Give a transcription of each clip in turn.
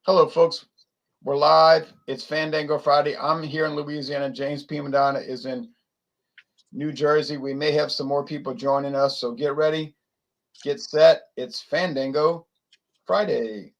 Hello, folks. We're live. It's Fandango Friday. I'm here in Louisiana. James P. Madonna is in New Jersey. We may have some more people joining us, so get ready, get set. It's Fandango Friday.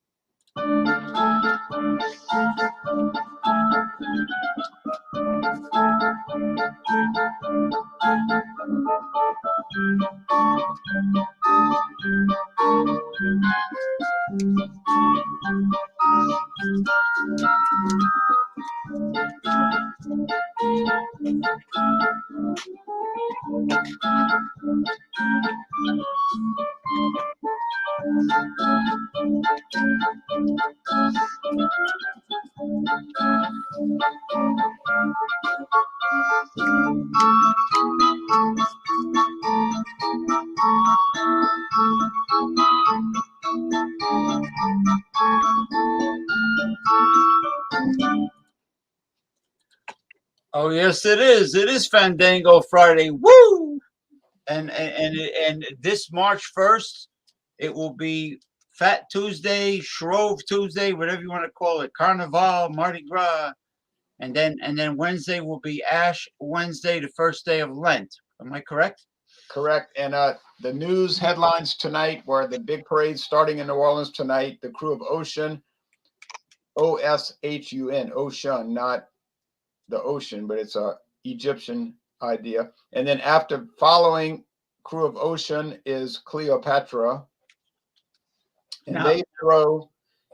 Oh yes, it is. It is Fandango Friday. Woo! And this March 1st, it will be Fat Tuesday, Shrove Tuesday, whatever you want to call it, Carnival, Mardi Gras, and then Wednesday will be Ash Wednesday, the first day of Lent. Am I correct? Correct. And the news headlines tonight were the big parade starting in New Orleans tonight. The crew of Ocean, Oshun, Ocean, not the ocean, but it's a Egyptian idea. And then after following crew of Ocean is Cleopatra, and Now, they throw.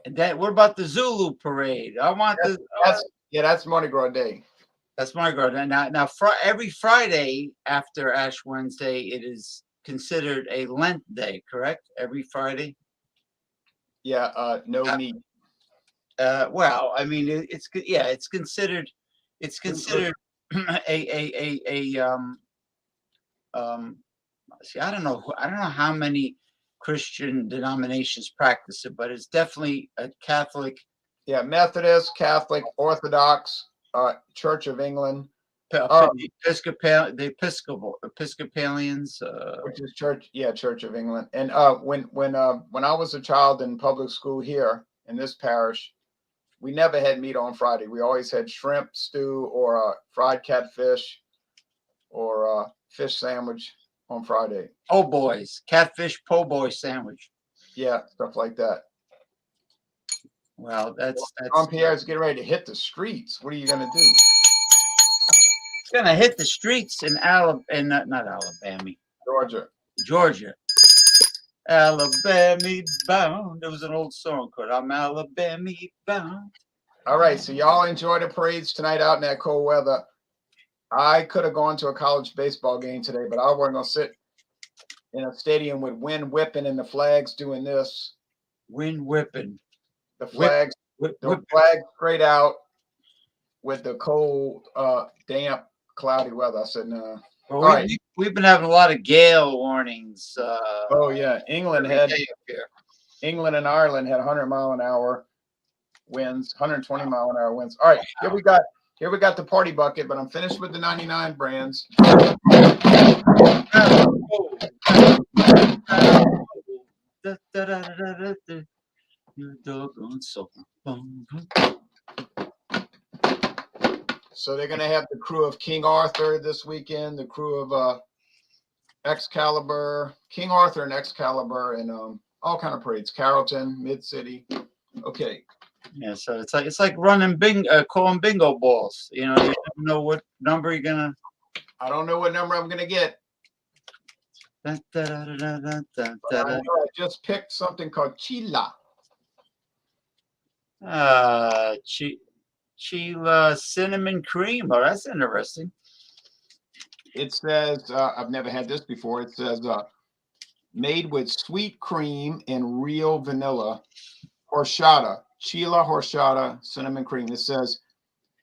And that what about the Zulu parade? I want That's Mardi Gras Day. That's Mardi Gras. Now, every Friday after Ash Wednesday, it is considered a Lent day, correct? Every Friday. Yeah, no meat. Well, I mean, it's considered see, I don't know how many Christian denominations practice it, but it's definitely a Catholic. Yeah, Methodist, Catholic, Orthodox, Church of England, the Episcopalians, which is Church of England. And when I was a child in public school here in this parish, we never had meat on Friday. We always had shrimp stew or fried catfish or fish sandwich on Friday. Oh boys, catfish po' boy sandwich. Yeah, stuff like that. Well, that's Pierre's getting ready to hit the streets. What are you gonna do? It's gonna hit the streets in not Alabama, Georgia. Alabama bound. There was an old song called "I'm Alabama bound." All right, so y'all enjoy the parades tonight out in that cold weather. I could have gone to a college baseball game today, but I wasn't gonna sit in a stadium with wind whipping and the flags doing this. Wind whipping. The flags, flag straight out with the cold, damp, cloudy weather. I said, no. Well, we've been having a lot of gale warnings. Oh yeah, England and Ireland had 100-mile-an-hour winds, 120-mile-an-hour winds. All right, here we got the party bucket, but I'm finished with the 99 brands. So they're gonna have the crew of King Arthur this weekend, the crew of Excalibur, King Arthur and Excalibur, and all kind of parades. Carrollton, Mid City. Okay. Yeah, so it's like running calling bingo balls. You know, you don't know what number you're gonna. I don't know what number I'm gonna get. I just picked something called Chila. Chila cinnamon cream. Oh, that's interesting. It says I've never had this before. It says made with sweet cream and real vanilla, horchata, Chila horchata cinnamon cream. It says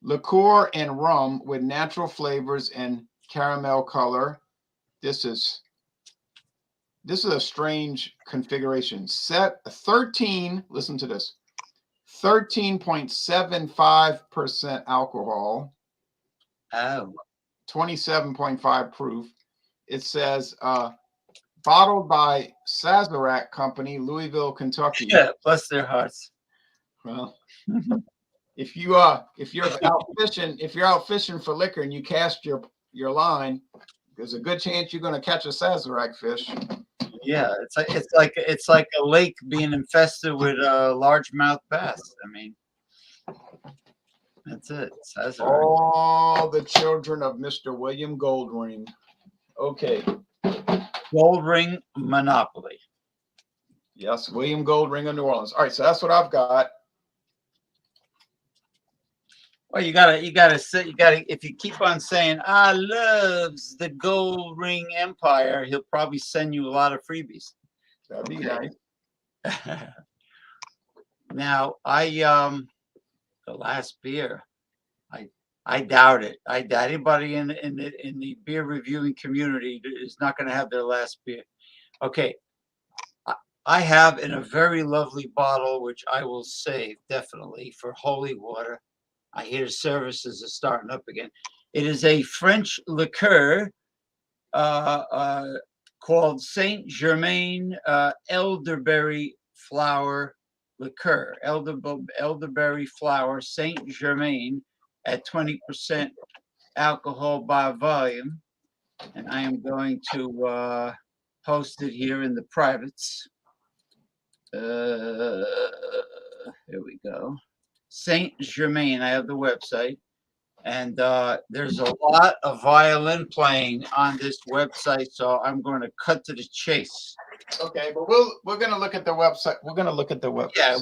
liqueur and rum with natural flavors and caramel color. This is a strange configuration. Set 13. Listen to this. 13.75% alcohol. Oh. 27.5 proof. It says bottled by Sazerac Company, Louisville, Kentucky. Yeah, bless their hearts. Well, if you're out fishing for liquor and you cast your line, there's a good chance you're going to catch a Sazerac fish. Yeah, it's like a lake being infested with largemouth bass. I mean, that's it. Sazerac. All the children of Mr. William Goldring. Okay. Gold Ring Monopoly. Yes, William Goldring of New Orleans. All right, so that's what I've got. Well, you gotta if you keep on saying I loves the Gold Ring Empire, he'll probably send you a lot of freebies. That'd be nice. Now the last beer, I doubt it. I doubt anybody in the beer reviewing community is not going to have their last beer. Okay, I have in a very lovely bottle, which I will save definitely for holy water. I hear services are starting up again. It is a French liqueur called Saint Germain elderberry flower liqueur. Elderberry flower Saint Germain at 20% alcohol by volume. And I am going to post it here in the privates. Here we go. Saint Germain. I have the website, and there's a lot of violin playing on this website, so I'm going to cut to the chase. Okay, but we're going to look at the website. We're going to look at the website. Yeah,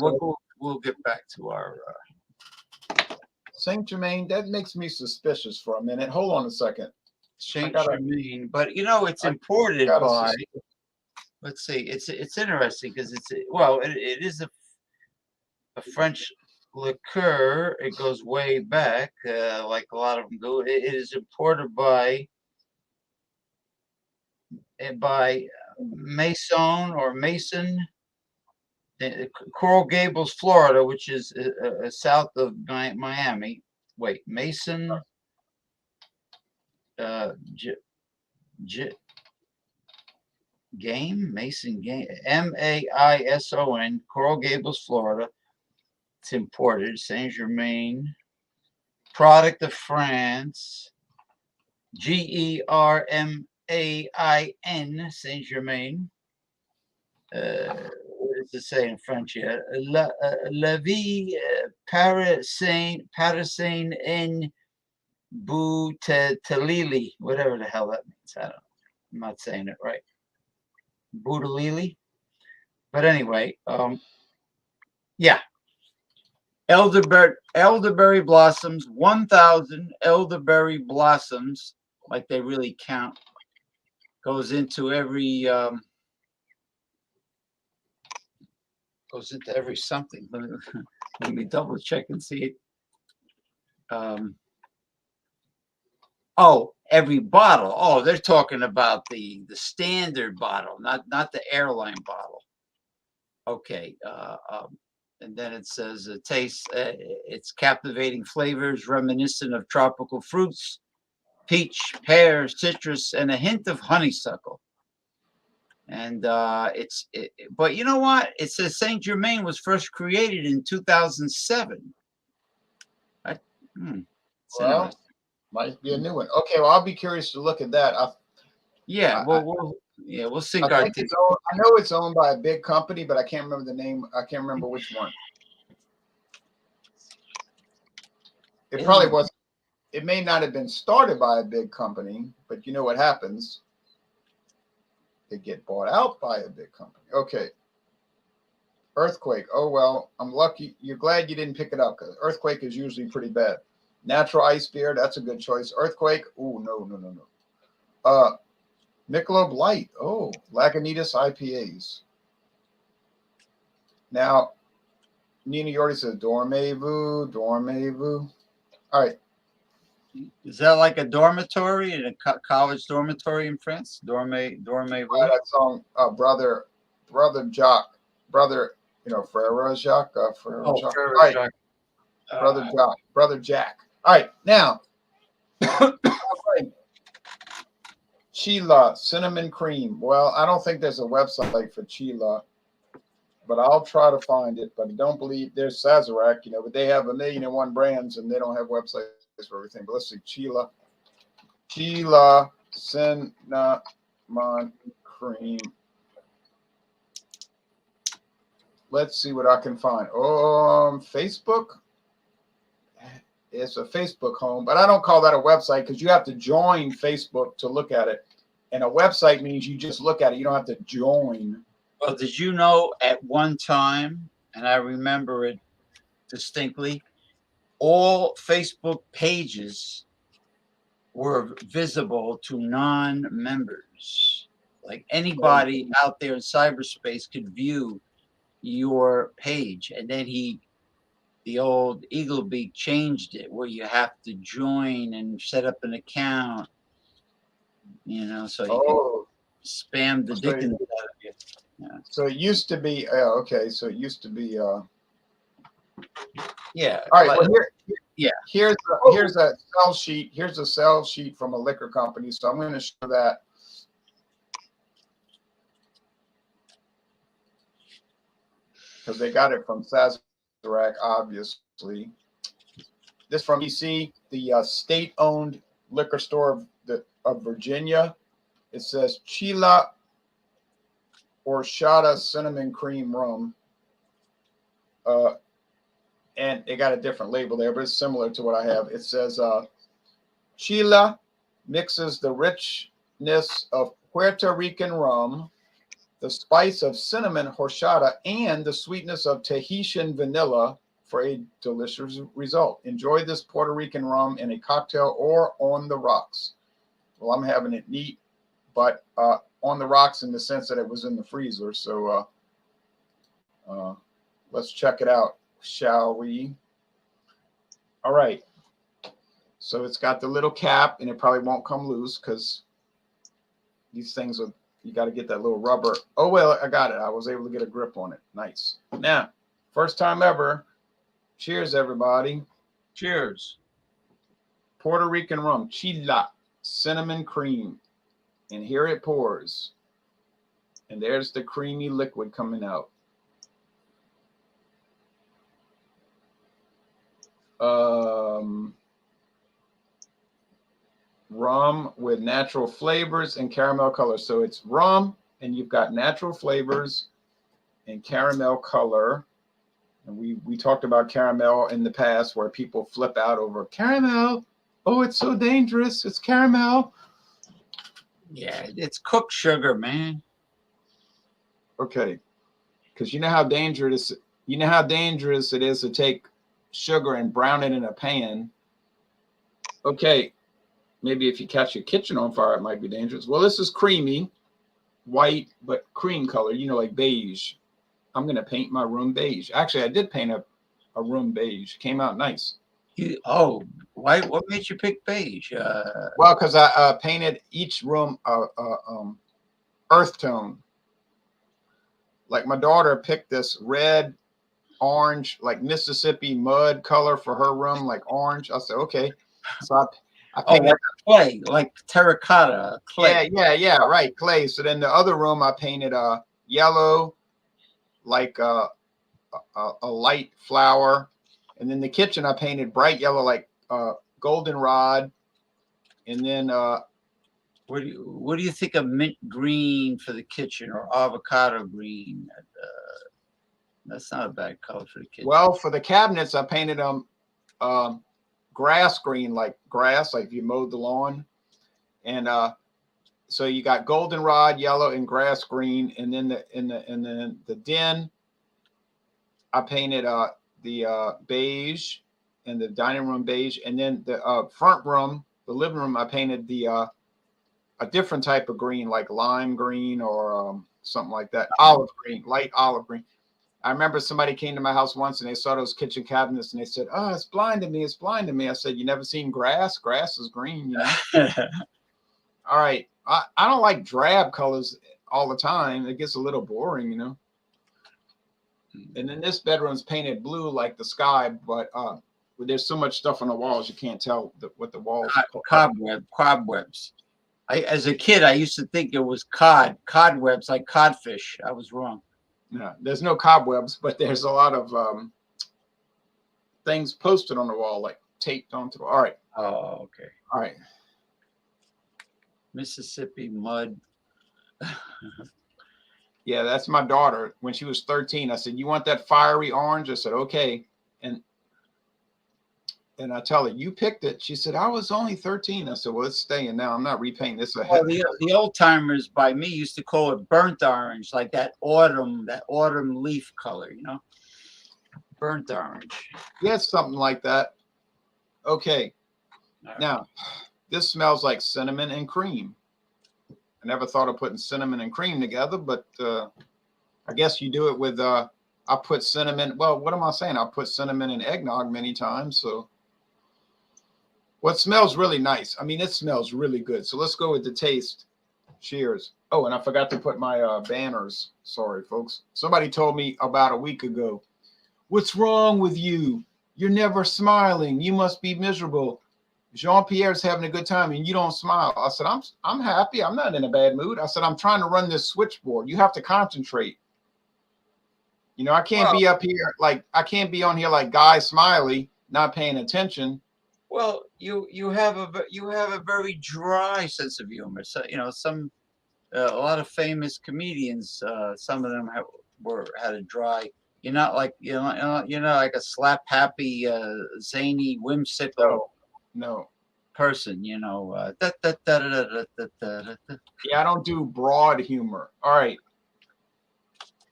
we'll get back to our Saint Germain. That makes me suspicious for a minute. Hold on a second. Saint Germain, but you know it's imported by. Let's see. It's interesting because it is a French liqueur. It goes way back, like a lot of them do. It is imported by Mason, Coral Gables, Florida, which is south of Miami. Wait, Mason. Mason Game, Maison, Coral Gables, Florida. It's imported. Saint Germain, product of France. Germain, Saint Germain. What does it say in French here? La vie Parisine en Bouteille, whatever the hell that means. I don't know. I'm not saying it right. Bouteille. But anyway, yeah. Elderberry blossoms, 1,000 elderberry blossoms, like they really count, goes into every something. Let me double check and see it. Every bottle. Oh, they're talking about the standard bottle, not the airline bottle. Okay. And then it says it tastes. It's captivating flavors reminiscent of tropical fruits, peach, pear, citrus, and a hint of honeysuckle. And but you know what? It says Saint Germain was first created in 2007. Well, might be a new one. Okay, well, I'll be curious to look at that. We'll sync our. I know it's owned by a big company, but I can't remember the name. I can't remember which one. It probably was. It may not have been started by a big company, but you know what happens? They get bought out by a big company. Okay. Earthquake. Oh, well, I'm lucky. You're glad you didn't pick it up because Earthquake is usually pretty bad. Natural ice beer. That's a good choice. Earthquake. Oh, no. Michelob Light. Oh, Lagunitas IPAs. Now, Nina, you already said Dormez-vous. All right. Is that like a dormitory in a college dormitory in France? Dormez-vous. That song, brother Jacques, brother, Frere Jacques. Frere Jacques. All right. Jacques. Brother Jack. All right, now, Chila cinnamon cream. Well, I don't think there's a website for Chila, but I'll try to find it. But I don't believe there's Sazerac, but they have 1,000,001 brands and they don't have websites for everything. But let's see, Chila cinnamon cream. Let's see what I can find. Facebook. It's a Facebook home, but I don't call that a website because you have to join Facebook to look at it. And a website means you just look at it. You don't have to join. Well, did you know at one time, and I remember it distinctly, all Facebook pages were visible to non-members. Like anybody out there in cyberspace could view your page. And then the old Eaglebeak changed it where you have to join and set up an account, so you can spam the dickens out of you. Yeah. So it used to be, okay. So it used to be, yeah. All right. Well, here's a sell sheet. Here's a sell sheet from a liquor company. So I'm going to show that. Because they got it from Sazerac, obviously. This from EC, the state-owned liquor store of Virginia. It says Chila Horchata cinnamon cream rum. And they got a different label there, but it's similar to what I have. It says Chila mixes the richness of Puerto Rican rum, the spice of cinnamon horchata, and the sweetness of Tahitian vanilla for a delicious result. Enjoy this Puerto Rican rum in a cocktail or on the rocks. Well, I'm having it neat, but on the rocks in the sense that it was in the freezer. So let's check it out, shall we? All right. So it's got the little cap, and it probably won't come loose because these things are, you got to get that little rubber. Oh, well, I got it. I was able to get a grip on it. Nice. Now, first time ever. Cheers, everybody. Cheers. Puerto Rican rum, Chila, cinnamon cream. And here it pours. And there's the creamy liquid coming out. Rum with natural flavors and caramel color. So it's rum, and you've got natural flavors and caramel color. And we talked about caramel in the past where people flip out over caramel. Oh, it's so dangerous. It's caramel. Yeah, it's cooked sugar, man. Okay. Because you know how dangerous it is to take sugar and brown it in a pan. Okay. Maybe if you catch your kitchen on fire, it might be dangerous. Well, this is creamy, white, but cream color, like beige. I'm going to paint my room beige. Actually, I did paint a room beige. Came out nice. Why? What made you pick beige? Well, because I painted each room earth tone. Like my daughter picked this red, orange, like Mississippi mud color for her room, like orange. I said, okay. So I painted clay, like terracotta clay. Yeah, right, clay. So then the other room I painted yellow, like a light flower, and then the kitchen I painted bright yellow, like goldenrod, and then what do you think of mint green for the kitchen or avocado green? That's not a bad color for the kitchen. Well, for the cabinets I painted them grass green, like grass, like if you mowed the lawn, and so you got goldenrod yellow and grass green, and then the den I painted the beige and the dining room beige, and then the front room, the living room, I painted the a different type of green, like lime green or something like that, olive green, light olive green. I remember somebody came to my house once and they saw those kitchen cabinets and they said, "Oh, it's blinding me. It's blinding me." I said, "You never seen grass? Grass is green, All right. I don't like drab colors all the time. It gets a little boring, And then this bedroom's painted blue like the sky, but there's so much stuff on the walls you can't tell what the walls are. Cobwebs. As a kid, I used to think it was cobwebs, like codfish. I was wrong. No, there's no cobwebs, but there's a lot of things posted on the wall, like taped onto the. All right. Oh, okay. All right. Mississippi mud. Yeah, that's my daughter. When she was 13, I said, "You want that fiery orange?" I said, "Okay." And I tell her, "You picked it." She said, "I was only 13." I said, "Well, it's staying now. I'm not repainting this." Well, the old timers by me used to call it burnt orange, like that autumn leaf color, you know, burnt orange. Yeah, something like that. Okay. Right. Now, this smells like cinnamon and cream. I never thought of putting cinnamon and cream together, but I guess you do it with. I put cinnamon. Well, what am I saying? I put cinnamon in eggnog many times. So. What smells really nice. I mean, it smells really good. So let's go with the taste. Cheers. Oh, and I forgot to put my banners. Sorry, folks. Somebody told me about a week ago, "What's wrong with you? You're never smiling. You must be miserable. Jean-Pierre's having a good time and you don't smile." I said, I'm happy. I'm not in a bad mood. I said, I'm trying to run this switchboard. You have to concentrate. You know, I can't be up here I can't be on here like Guy Smiley, not paying attention. Well, you have a very dry sense of humor. So you know a lot of famous comedians. Some of them had a dry. You're not like you're not like a slap happy, zany, whimsical No. person. You know. Yeah, I don't do broad humor. All right.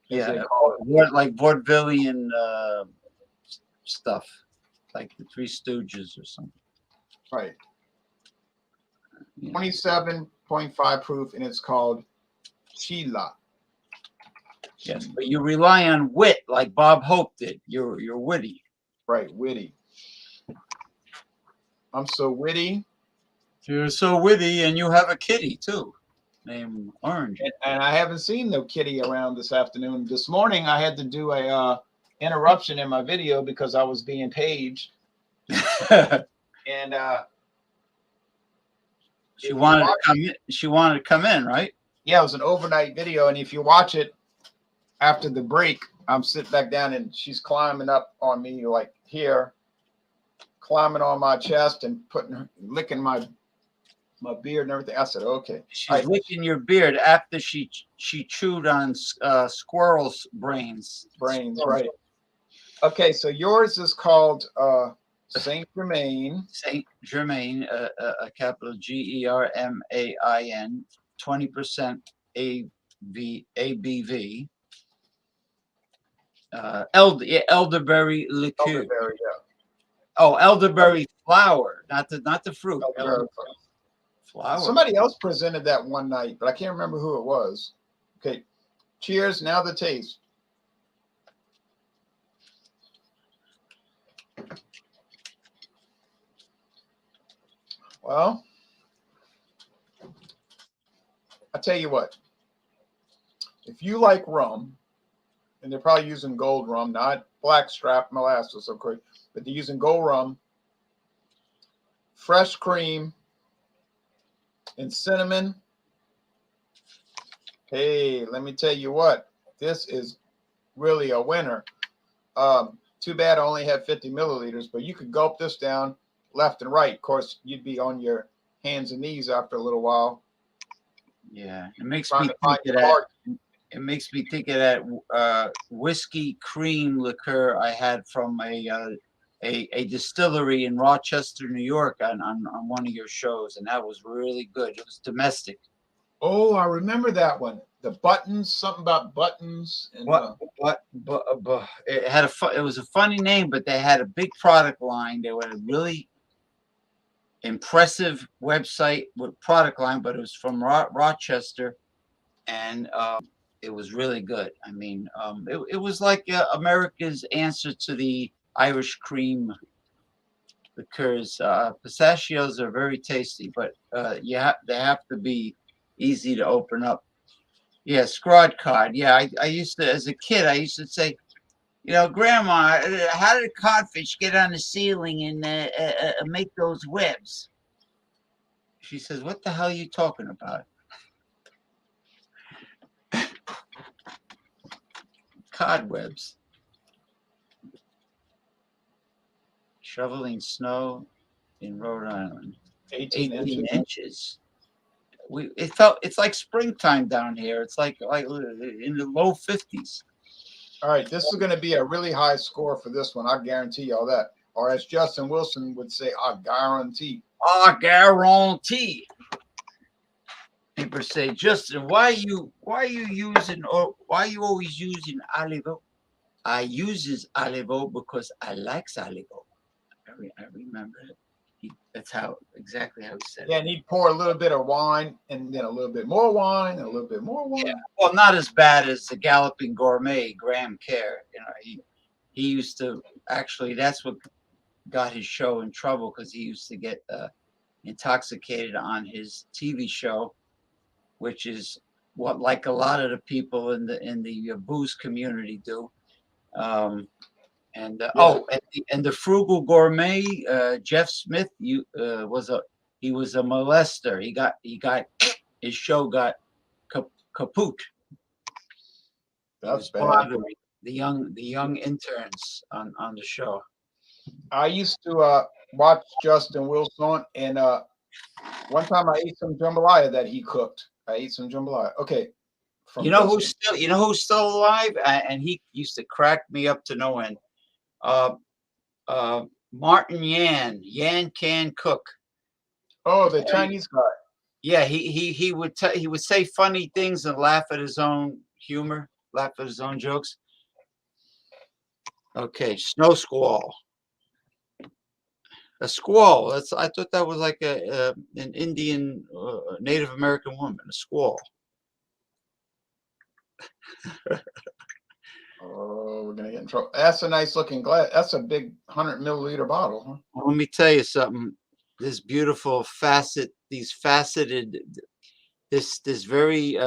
Yeah, like vaudevillian stuff, like the Three Stooges or something. Right. 27.5 proof, and it's called Chila. Yes, but you rely on wit, like Bob Hope did. You're witty. Right, witty. I'm so witty. You're so witty, and you have a kitty too, named Orange. And I haven't seen no kitty around this afternoon. This morning, I had to do a interruption in my video because I was being paged. And she wanted to come in. She wanted to come in, right? Yeah, it was an overnight video, and if you watch it after the break, I'm sitting back down, and she's climbing up on me like here, climbing on my chest and licking my beard and everything. I said, "Okay." She's licking your beard after she chewed on squirrels' brains. Right. Okay, so yours is called Saint Germain. Saint Germain, a capital GERMAIN, 20% ABV. Elderberry liqueur. Elderberry, yeah. Oh, elderberry flower, not the fruit. Elderberry flower. Somebody else presented that one night, but I can't remember who it was. Okay, cheers. Now the taste. Well, I tell you what. If you like rum, and they're probably using gold rum, not blackstrap molasses, of course, but they're using gold rum, fresh cream, and cinnamon. Hey, let me tell you what, this is really a winner. Too bad I only have 50 milliliters, but you could gulp this down left and right. Of course, you'd be on your hands and knees after a little while. Yeah, it makes me think of that. It makes me think of that whiskey cream liqueur I had from a distillery in Rochester, New York, on one of your shows, and that was really good. It was domestic. Oh, I remember that one. The buttons, something about buttons. And, it had it was a funny name, but they had a big product line. They were a really impressive website with product line, but it was from Rochester, and it was really good. I mean, it was like America's answer to the Irish cream liqueurs. Pistachios are very tasty, but they have to be easy to open up. Yeah, scrod cod. Yeah, I used to, as a kid, I used to say, you know, Grandma, how did codfish get on the ceiling and make those webs? She says, "What the hell are you talking about?" cobwebs. Shoveling snow in Rhode Island. 18 18 inches. inches. It's like springtime down here. It's like in the low 50s. All right, this is going to be a really high score for this one. I guarantee you all that. Or as Justin Wilson would say, I guarantee. I guarantee. People say, Justin, why you using, or why you always using olive oil? I uses olive oil because I likes olive oil. I remember it. That's exactly how he said Yeah, it. and he'd pour a little bit of wine, and then a little bit more wine, and a little bit more wine. Yeah. Well, not as bad as the Galloping Gourmet, Graham Kerr. You know, he used to actually. That's what got his show in trouble, because he used to get intoxicated on his TV show, which is what, like a lot of the people in the booze community do. And the Frugal Gourmet, Jeff Smith, was a molester. He got his show got kaput. That's bad. Bothering the young interns on the show. I used to watch Justin Wilson, and one time I ate some jambalaya that he cooked. I ate some jambalaya. Okay. You know who's still alive, and he used to crack me up to no end. Martin Yan can cook. Oh, the Chinese guy. Yeah, he would say funny things and laugh at his own humor, laugh at his own jokes. Okay, snow squall. A squall. I thought that was like an Indian Native American woman. A squall. Oh, we're gonna get in trouble. That's a nice looking glass. That's a big 100 milliliter bottle, huh? Well, let me tell you something. This beautiful these faceted, this very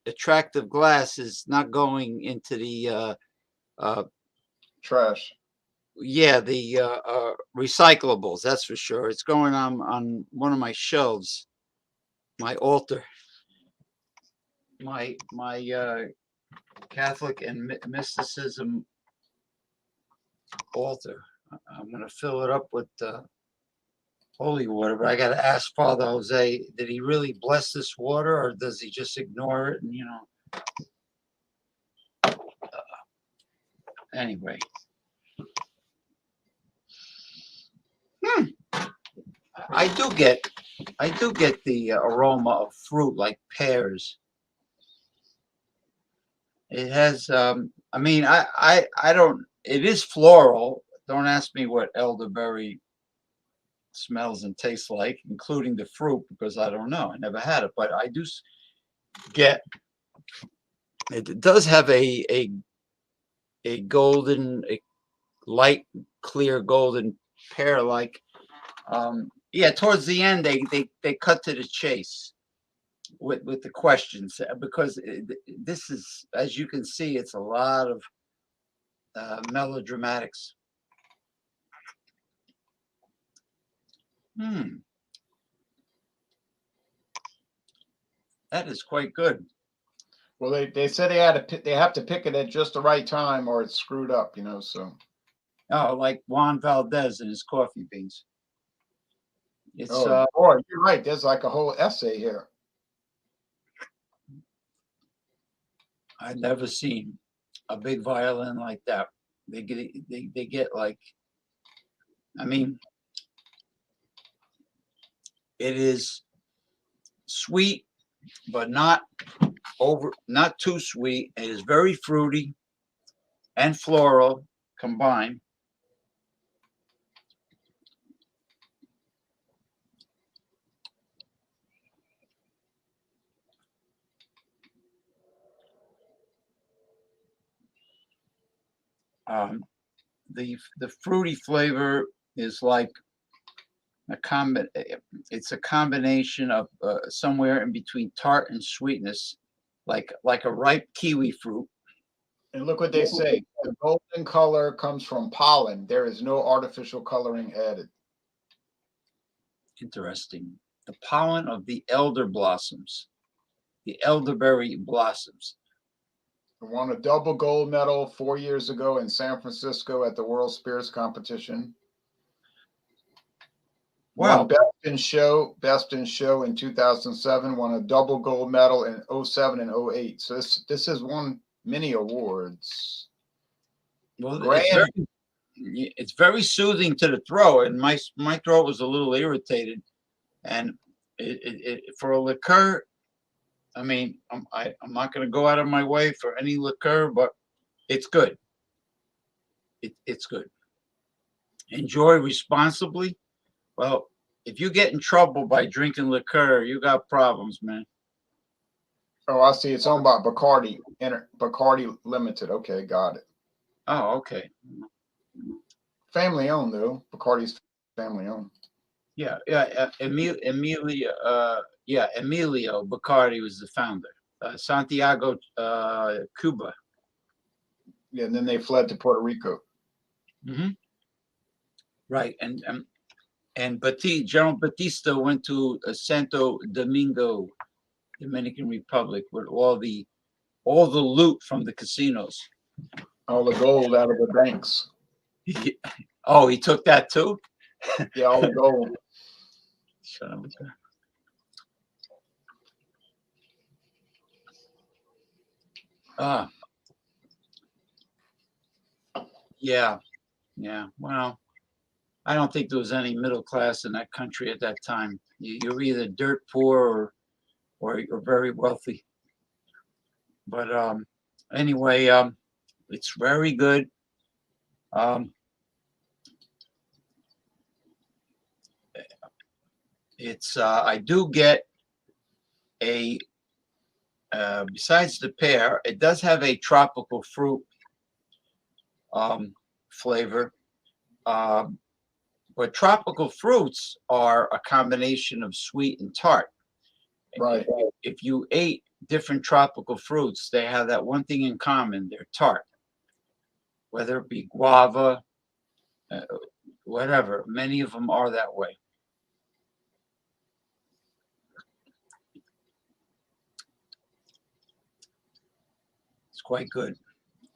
attractive glass is not going into the Trash. yeah, the recyclables. That's for sure. It's going on one of my shelves, my altar, my Catholic and mysticism altar. I'm gonna fill it up with holy water, but I got to ask Father Jose, did he really bless this water, or does he just ignore it? And anyway. I do get the aroma of fruit, like pears. It has I mean, I don't, it is floral. Don't ask me what elderberry smells and tastes like, including the fruit, because I don't know. I never had it, but I do get, it does have a golden, a light clear golden pear like. Yeah, towards the end they cut to the chase with the questions, because this is, as you can see, it's a lot of melodramatics. That is quite good. Well, they said they have to pick it at just the right time, or it's screwed up, so. Oh, like Juan Valdez and his coffee beans. It's boy, you're right. There's like a whole essay here. I've never seen a big violin like that. They get like, I mean, it is sweet, but not too sweet. It is very fruity and floral combined. The fruity flavor is like it's a combination of somewhere in between tart and sweetness, like a ripe kiwi fruit. And look what they say. The golden color comes from pollen. There is no artificial coloring added. Interesting. The pollen of the elder blossoms, the elderberry blossoms. Won a double gold medal 4 years ago in San Francisco at the World Spirits Competition. Wow. Won best in show in 2007. Won a double gold medal in 07 and 08. So this has won many awards. Well, Grand. it's very soothing to the throat, and my throat was a little irritated. And for a liqueur, I mean, I'm not going to go out of my way for any liqueur, but it's good. It's good. Enjoy responsibly. Well, if you get in trouble by drinking liqueur, you got problems, man. Oh, I see. It's owned by Bacardi Limited. Okay, got it. Oh, okay. Family owned though. Bacardi's family owned. Yeah. Emilio Bacardi was the founder. Santiago, Cuba. Yeah, and then they fled to Puerto Rico. Mm-hmm. Right, and General Batista went to Santo Domingo, Dominican Republic, with all the loot from the casinos. All the gold out of the banks. Oh, he took that too? Yeah, all the gold. Shut up. Yeah. Well, I don't think there was any middle class in that country at that time. You're either dirt poor or you're very wealthy. But anyway, it's very good. It's I do get a besides the pear, it does have a tropical fruit flavor. But tropical fruits are a combination of sweet and tart. Right. If you ate different tropical fruits, they have that one thing in common: they're tart. Whether it be guava, whatever, many of them are that way. It's quite good.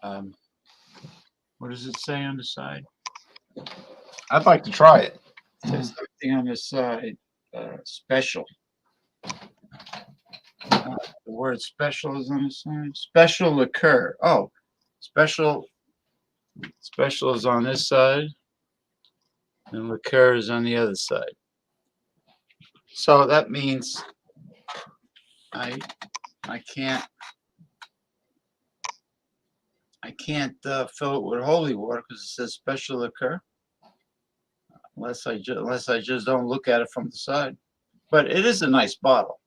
What does it say on the side? I'd like to try it. There's something on the side, special. The word special is on the side. Special liqueur. Oh, special is on this side, and liqueur is on the other side. So that means I can't fill it with holy water because it says special liqueur. Unless I just don't look at it from the side. But it is a nice bottle.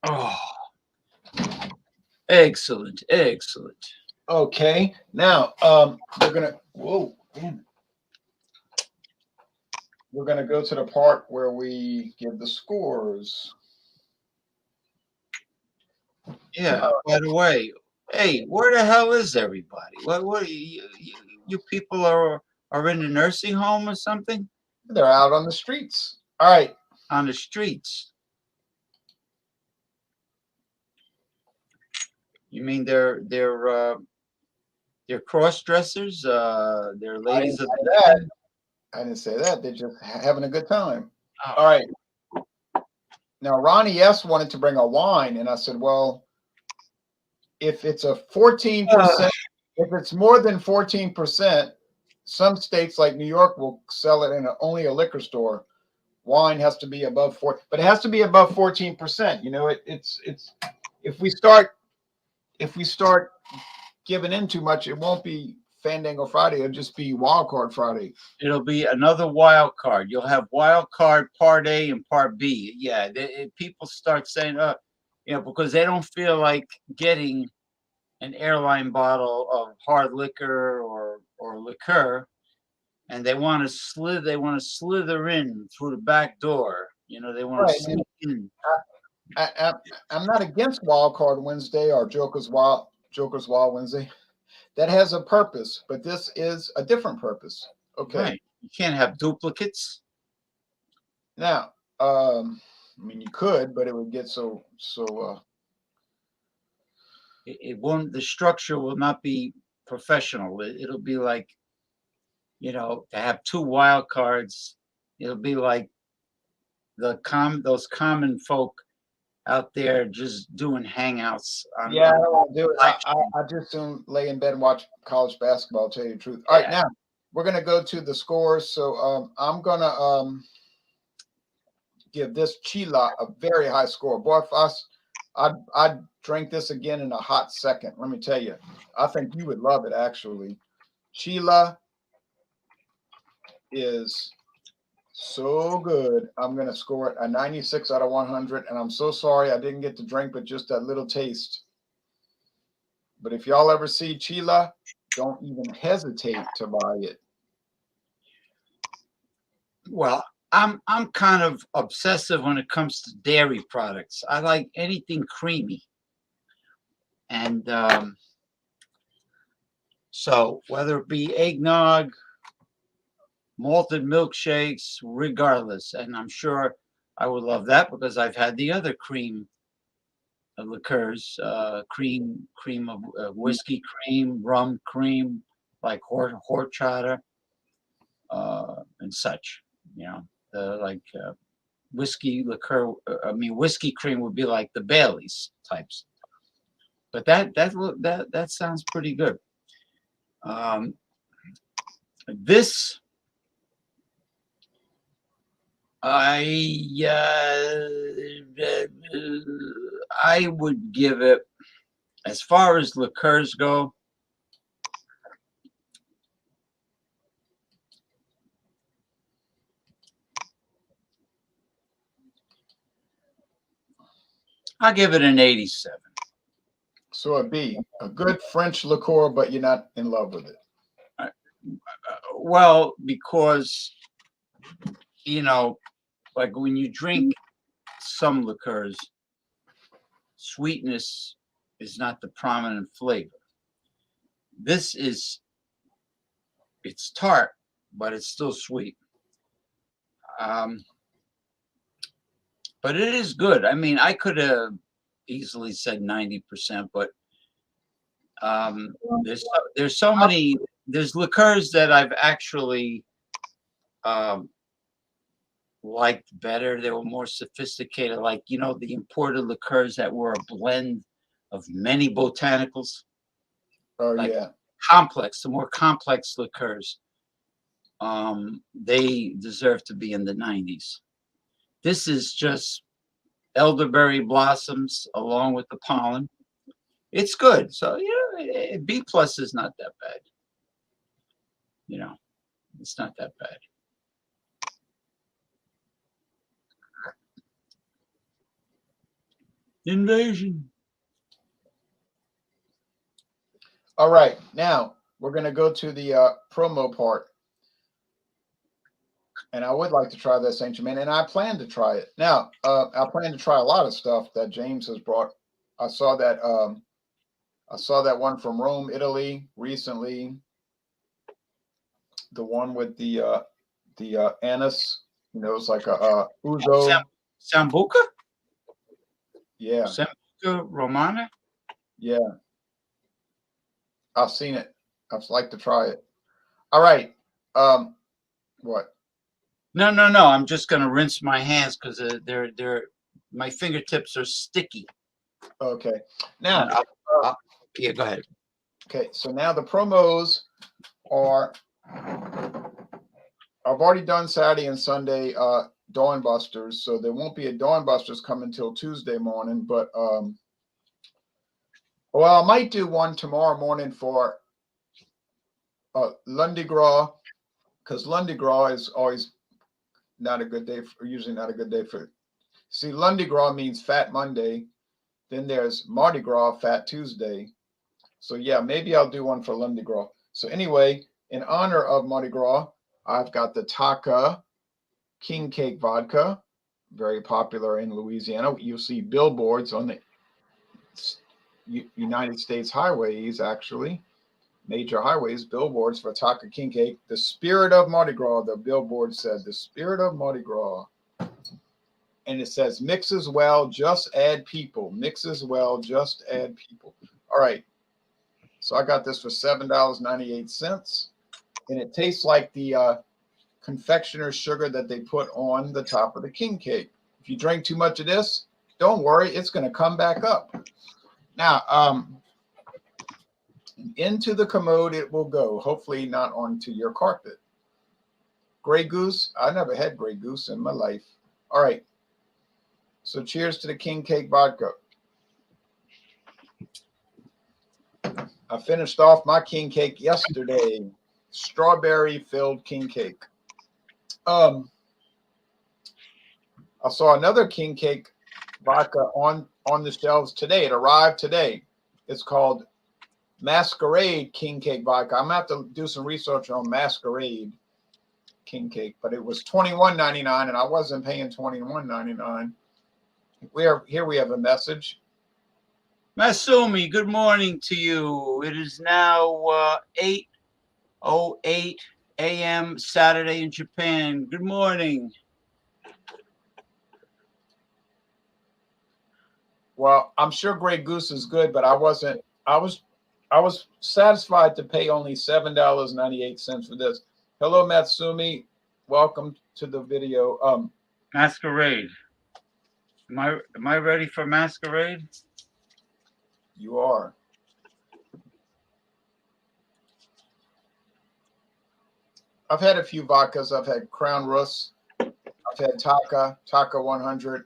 Oh, excellent. Okay, now we're gonna go to the part where we give the scores. Yeah. By the way, hey, where the hell is everybody? What you people are in a nursing home or something? They're out on the streets. All right. On the streets. You mean they're cross dressers? They're ladies of the day. I didn't say that. They're just having a good time. Oh. All right. Now Ronnie S wanted to bring a wine, and I said, well, if it's a 14%, if it's more than 14%, some states like New York will sell it in only a liquor store. Wine has to be above 4, but it has to be above 14%. You know, it's if we start giving in too much, it won't be Fandango Friday. It'll just be Wild Card Friday. It'll be another wild card. You'll have wild card part A and part B. Yeah, people start saying, because they don't feel like getting an airline bottle of hard liquor or liqueur, and they want to slither in through the back door. They want to sneak in. I'm not against Wild Card Wednesday or Joker's Wild Wednesday. That has a purpose, but this is a different purpose. Okay. Right. You can't have duplicates. Now, I mean, you could, but it would get so it won't. The structure will not be professional. It'll be like, to have two wild cards. It'll be like those common folk out there just doing hangouts on. Yeah, I don't want to do it. live I just soon lay in bed and watch college basketball. Tell you the truth. All right, now we're gonna go to the scores. So I'm gonna give this Chila a very high score. Boy, if I'd drink this again in a hot second. Let me tell you, I think you would love it. Actually, Chila is so good. I'm gonna score it a 96 out of 100. And I'm so sorry I didn't get to drink, but just that little taste. But if y'all ever see Chila, don't even hesitate to buy it. Well, I'm kind of obsessive when it comes to dairy products. I like anything creamy, and so whether it be eggnog, malted milkshakes, regardless, and I'm sure I would love that because I've had the other cream liqueurs, cream of whiskey cream, rum cream, like horchata, and such. Whiskey liqueur. Whiskey cream would be like the Bailey's types. But that sounds pretty good. This I would give it, as far as liqueurs go, I'll give it an 87. So it'd be a good French liqueur, but you're not in love with it. Well, because, like when you drink some liqueurs, sweetness is not the prominent flavor. It's tart, but it's still sweet. But it is good. I could have easily said 90%, but there's so many. There's liqueurs that I've actually liked better. They were more sophisticated, like the imported liqueurs that were a blend of many botanicals. Oh like yeah, the more complex liqueurs. They deserve to be in the 90s. This is just elderberry blossoms along with the pollen. It's good. So, B+ is not that bad. It's not that bad. Invasion. All right, now we're going to go to the promo part. And I would like to try this Saint Germain, and I plan to try it. Now, I plan to try a lot of stuff that James has brought. I saw that one from Rome, Italy recently. The one with the anise, it's like a ouzo. Sambuca? Yeah. Sambuca Romana? Yeah. I've seen it. I'd like to try it. All right. What? No. I'm just gonna rinse my hands because my fingertips are sticky. Okay. Now, yeah, go ahead. Okay, so now the promos are. I've already done Saturday and Sunday Dawn Busters, so there won't be a Dawn Busters coming until Tuesday morning. But I might do one tomorrow morning for Lundi Gras, because Lundi Gras is always not a good day. Usually not a good day for. See, Lundi Gras means Fat Monday. Then there's Mardi Gras, Fat Tuesday. So yeah, maybe I'll do one for Lundi Gras. So anyway, in honor of Mardi Gras, I've got the Taka King Cake Vodka, very popular in Louisiana. You'll see billboards on the United States highways, actually, major highways, billboards for Taka King Cake. The spirit of Mardi Gras, the billboard said, the spirit of Mardi Gras. And it says, mixes well, just add people. Mixes well, just add people. All right. So I got this for $7.98, and it tastes like the confectioner's sugar that they put on the top of the king cake. If you drink too much of this, don't worry, it's going to come back up. Now, into the commode it will go. Hopefully not onto your carpet. Grey Goose. I never had Grey Goose in my life. All right. So cheers to the king cake vodka. I finished off my king cake yesterday. Strawberry filled king cake. I saw another king cake vodka on the shelves today. It arrived today. It's called Masquerade King Cake Vodka. I'm gonna have to do some research on Masquerade King Cake, but it was $21.99, and I wasn't paying $21.99. We have a message. Masumi, good morning to you. It is now 8:08 a.m. Saturday in Japan. Good morning. Well, I'm sure Grey Goose is good, but I wasn't. I was satisfied to pay only $7.98 for this. Hello, Matsumi. Welcome to the video. Masquerade. Am I ready for Masquerade? You are. I've had a few vodkas. I've had Crown Rus. I've had Taka 100.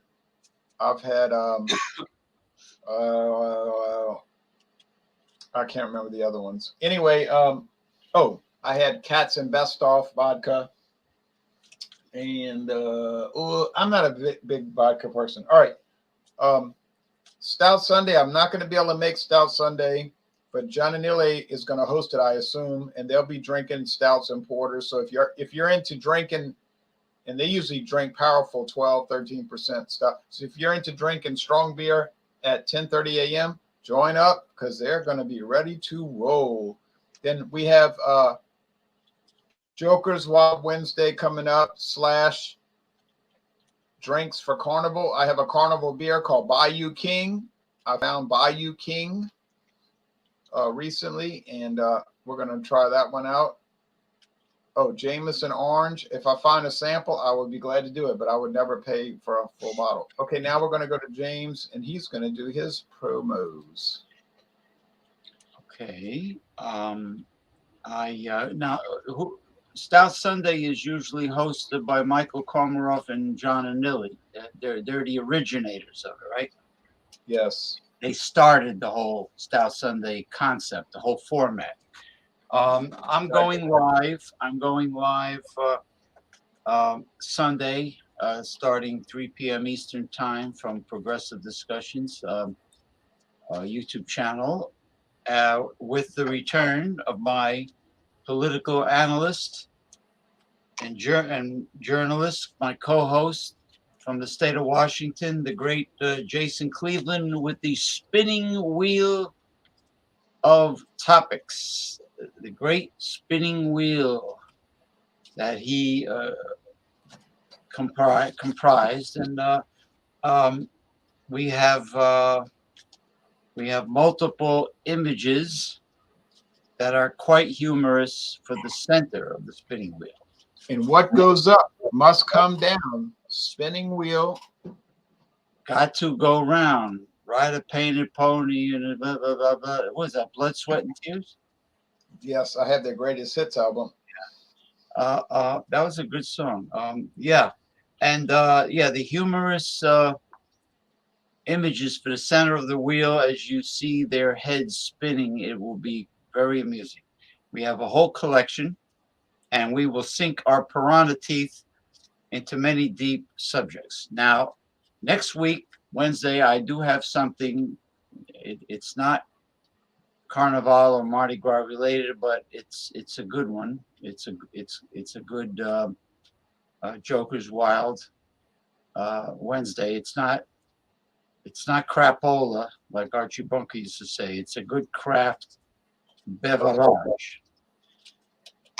I've had I can't remember the other ones. Anyway, I had Katz and Bestoff vodka. And I'm not a big vodka person. All right. Stout Sunday. I'm not going to be able to make Stout Sunday, but John and Nile is going to host it, I assume, and they'll be drinking stouts and porters. So if you're into drinking, and they usually drink powerful 12, 13% stuff. So if you're into drinking strong beer at 10:30 a.m., join up because they're going to be ready to roll. Then we have Joker's Wild Wednesday coming up / drinks for Carnival. I have a Carnival beer called Bayou King. I found Bayou King recently, and we're going to try that one out. Oh, Jameson Orange. If I find a sample, I would be glad to do it, but I would never pay for a full bottle. Okay, now we're going to go to James, and he's going to do his promos. Okay. Stout Sunday is usually hosted by Michael Komaroff and John and Nilly. They're the originators of it, right? Yes. They started the whole Stout Sunday concept, the whole format. I'm going live. Sunday, starting 3 p.m. Eastern Time from Progressive Discussions YouTube channel, with the return of my political analyst and journalist, my co-host from the state of Washington, the great Jason Cleveland, with the spinning wheel of topics, the great spinning wheel that he comprised, and we have multiple images that are quite humorous for the center of the spinning wheel. And what goes up must come down. Spinning wheel. Got to go round. Ride a painted pony and blah, blah, blah, blah. What was that? Blood, Sweat, and Tears? Yes, I have their greatest hits album. That was a good song. Yeah. And the humorous images for the center of the wheel as you see their heads spinning. It will be very amusing. We have a whole collection, and we will sink our piranha teeth into many deep subjects. Now, next week, Wednesday, I do have something. It's not Carnival or Mardi Gras related, but it's a good one. It's a good Joker's Wild Wednesday. It's not crapola like Archie Bunker used to say. It's a good craft beverage.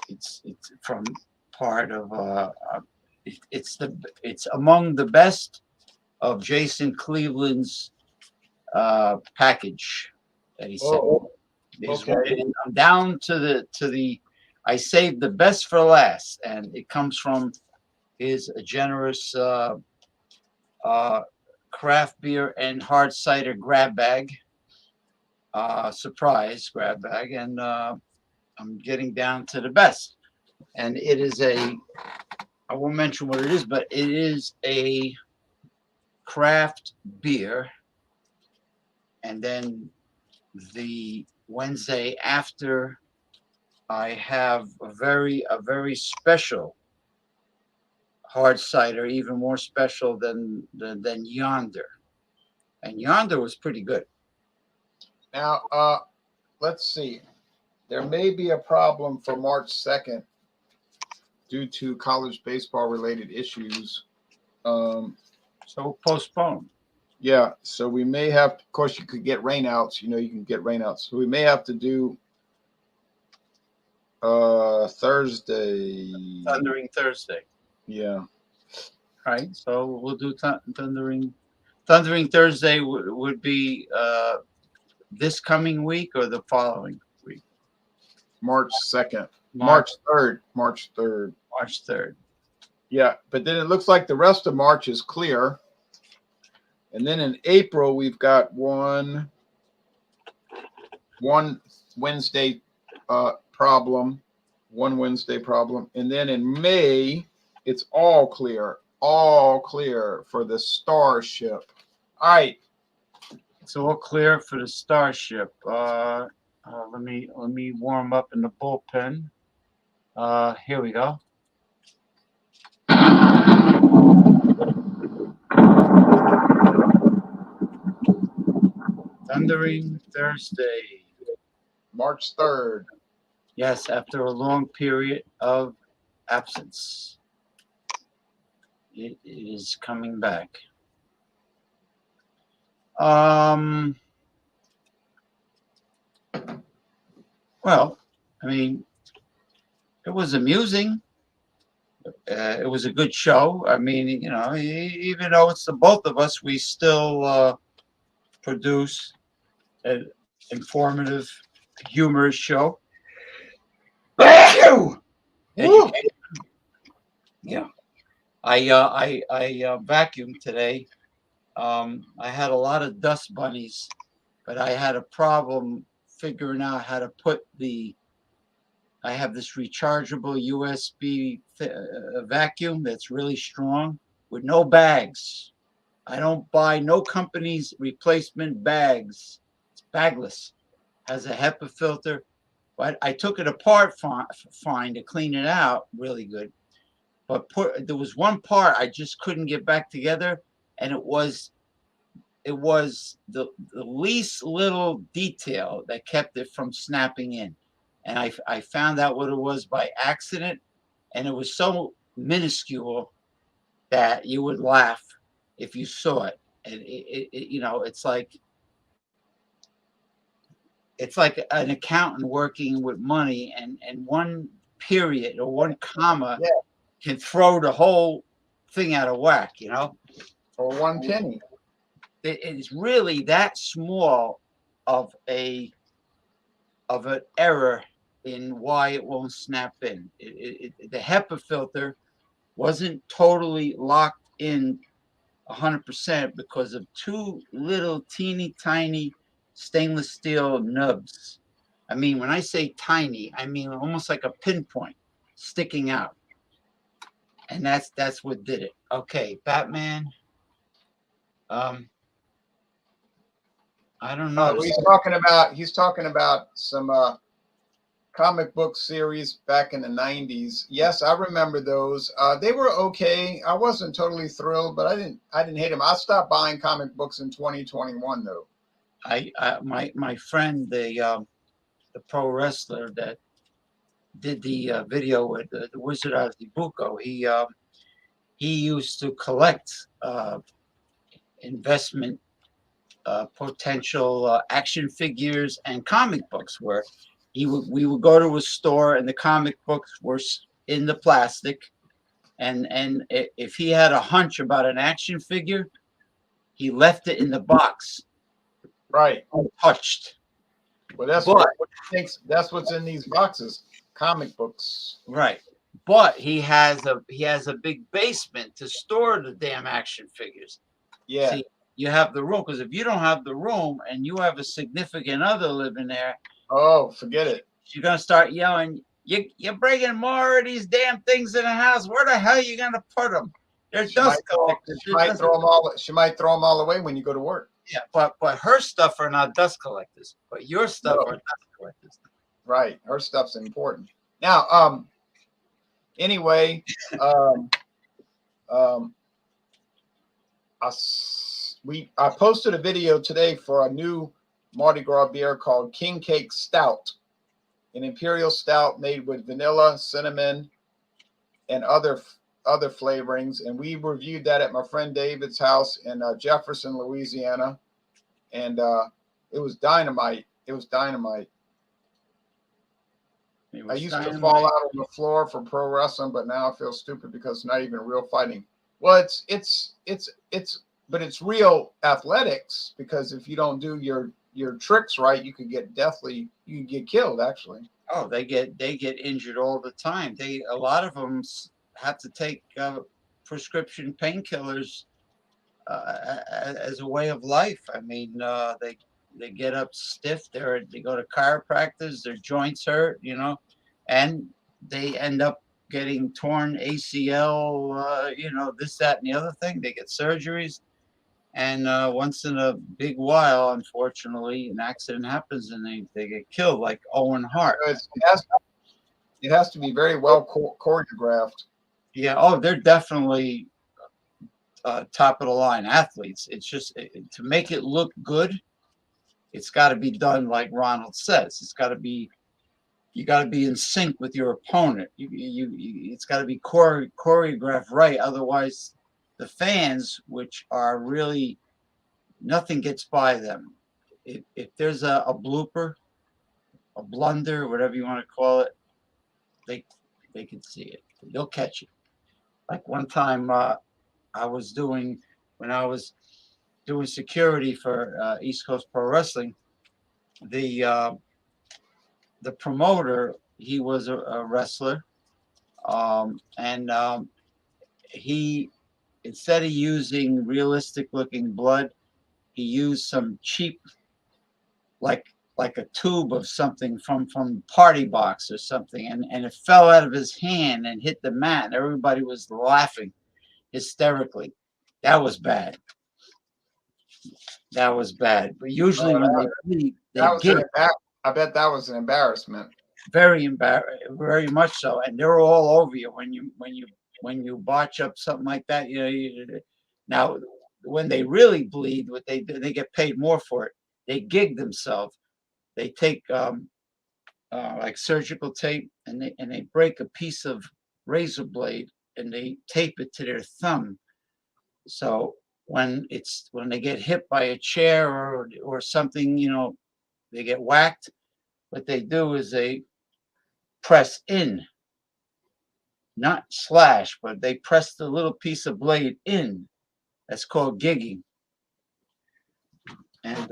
It's from part of it's among the best of Jason Cleveland's package. that he sent. Oh, These- okay. and I'm down to the. I saved the best for last, and it comes from his generous craft beer and hard cider grab bag, surprise grab bag, and I'm getting down to the best. And it is I won't mention what it is, but it is a craft beer. And then the Wednesday after, I have a very special hard cider, even more special than Yonder. And Yonder was pretty good. Now, let's see. There may be a problem for March 2nd due to college baseball related issues. So postpone. Yeah, so we may have, of course, you could get rainouts. You know, you can get rainouts. So we may have to do Thursday. Thundering Thursday. Yeah. Right. So we'll do Thundering Thursday would be this coming week or the following week? March 2nd. March 3rd. March 3rd. March 3rd. Yeah, but then it looks like the rest of March is clear. And then in April, we've got one Wednesday problem. One Wednesday problem. And then in May, it's all clear for the Starship. All right. It's all clear for the Starship. Let me warm up in the bullpen. Here we go. Thundering Thursday. March 3rd. Yes, after a long period of absence, it is coming back. Well, I mean, it was amusing. It was a good show. I mean, you know, even though it's the both of us, we still produce an informative, humorous show. Education. Yeah, I vacuumed today. I had a lot of dust bunnies, but I had a problem figuring out how to put I have this rechargeable USB vacuum that's really strong with no bags. I don't buy no company's replacement bags. It's bagless. Has a HEPA filter. But I took it apart fine to clean it out really good. But there was one part I just couldn't get back together, and it was the least little detail that kept it from snapping in. And I found out what it was by accident, and it was so minuscule that you would laugh if you saw it. And you know, it's like an accountant working with money, and one period or one comma can throw the whole thing out of whack, you know? Or one penny. It is really that small of an error in why it won't snap in. The HEPA filter wasn't totally locked in 100% because of two little teeny tiny stainless steel nubs. I mean, when I say tiny, I mean almost like a pinpoint sticking out. And that's what did it. Okay, Batman. I don't know. He's talking about some comic book series back in the 90s. Yes, I remember those. They were okay. I wasn't totally thrilled, but I didn't hate them. I stopped buying comic books in 2021 though. My friend, the pro wrestler that did the video with the Wizard of Ibuko, he used to collect investment potential action figures and comic books, where we would go to a store and the comic books were in the plastic, and if he had a hunch about an action figure, he left it in the box, right, untouched. Well, that's But what he thinks. That's what's in these boxes, comic books. right. But he has a big basement to store the damn action figures. Yeah. See, you have the room, because if you don't have the room and you have a significant other living there, Oh, forget it. you're gonna start yelling, You're bringing more of these damn things in the house. Where the hell are you gonna put them? They're dust collectors. She might throw them all. She might throw them all away when you go to work. Yeah, but her stuff are not dust collectors. But your stuff No. are dust collectors. Right. Her stuff's important. Now, anyway, I posted a video today for a new Mardi Gras beer called King Cake Stout, an imperial stout made with vanilla, cinnamon, and other flavorings. And we reviewed that at my friend David's house in Jefferson, Louisiana, and it was dynamite. It was dynamite. I used to fall out on the floor for pro wrestling, but now I feel stupid because it's not even real fighting. Well, but it's real athletics, because if you don't do your tricks right, you could get killed, actually. Oh, they get injured all the time. A lot of them have to take prescription painkillers as a way of life. I mean, they get up stiff. They go to chiropractors. Their joints hurt, and they end up getting torn ACL. This, that, and the other thing. They get surgeries, and once in a big while, unfortunately, an accident happens and they get killed, like Owen Hart. It has to be very well choreographed. Yeah. Oh, they're definitely top of the line athletes. It's just to make it look good, it's got to be done like Ronald says. You got to be in sync with your opponent. It's got to be choreographed right. Otherwise, the fans, which are really, nothing gets by them. If there's a blooper, a blunder, whatever you want to call it, they can see it. They'll catch it. Like one time, when I was doing security for East Coast Pro Wrestling, the promoter, he was a wrestler, and he, instead of using realistic looking blood, he used some cheap, like a tube of something from Party Box or something, and it fell out of his hand and hit the mat, and everybody was laughing hysterically. That was bad. That was bad. But usually when they bleed, I bet that was an embarrassment. Very much so, and they're all over you when you botch up something like that. Now, when they really bleed, what they do, they get paid more for it. They gig themselves. They take like surgical tape, and they break a piece of razor blade and they tape it to their thumb. So when they get hit by a chair or something, they get whacked. What they do is they press in, not slash, but they press the little piece of blade in. That's called gigging. And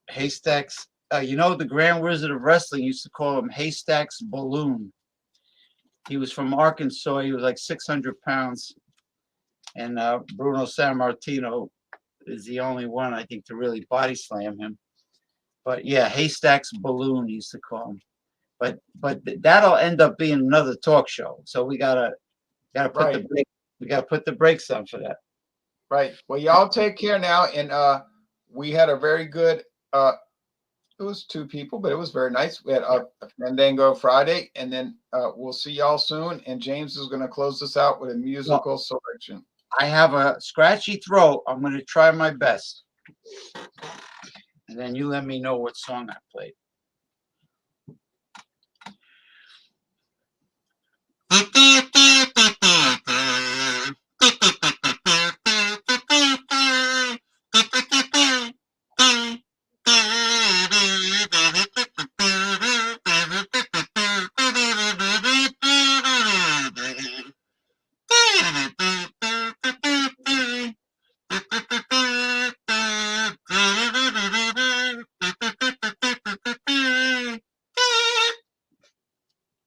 Haystacks, the Grand Wizard of Wrestling used to call him Haystacks Balloon. He was from Arkansas. He was like 600 pounds. And Bruno Sammartino is the only one, I think, to really body slam him. But yeah, Haystacks Balloon, he used to call him. But that'll end up being another talk show. So we gotta put the brakes on for that. Right. Well, y'all take care now. And we had a very good. It was 2 people, but it was very nice. We had a Fandango Friday, and then we'll see y'all soon. And James is going to close this out with a musical selection. I have a scratchy throat. I'm going to try my best. And then you let me know what song I played.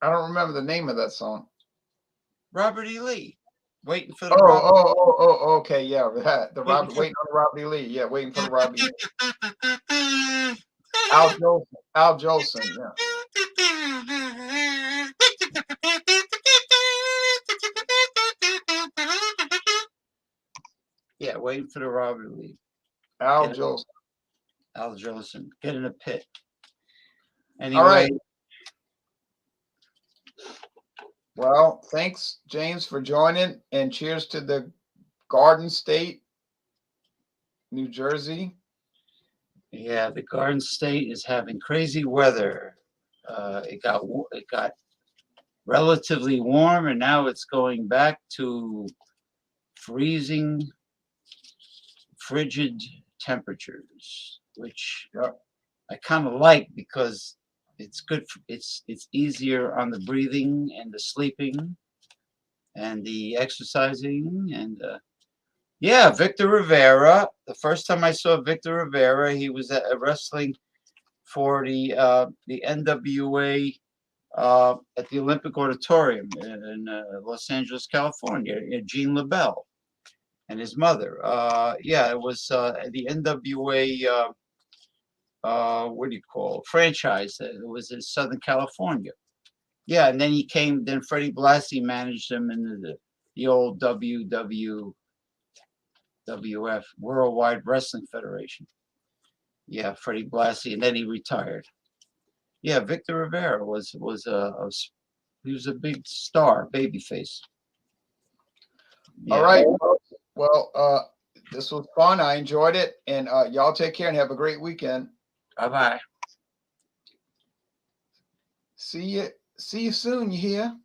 I don't remember the name of that song. Robert E. Lee. Waiting for the Okay, yeah, the Robert, waiting on the Robert E. Lee, yeah, waiting for the Robert E. Lee. Al Jolson, yeah. Yeah, waiting for the Robert E. Lee. Al Jolson. Al Jolson. Get in a pit. All Anyway. right. Well, thanks, James, for joining, and cheers to the Garden State, New Jersey. Yeah, the Garden State is having crazy weather. It got relatively warm, and now it's going back to freezing, frigid temperatures, which I kind of like because it's good. It's easier on the breathing and the sleeping and the exercising. And yeah, Victor Rivera. The first time I saw Victor Rivera, he was at wrestling for the NWA at the Olympic Auditorium in Los Angeles, California. Gene LaBelle and his mother. Yeah, it was the NWA. What do you call it? Franchise? It was in Southern California. Yeah, and then he came. Then Freddie Blassie managed him in the old WWF Worldwide Wrestling Federation. Yeah, Freddie Blassie, and then he retired. Yeah, Victor Rivera was he was a big star, babyface. Yeah. All right. Well, this was fun. I enjoyed it, and y'all take care and have a great weekend. Bye-bye. See you soon. You hear?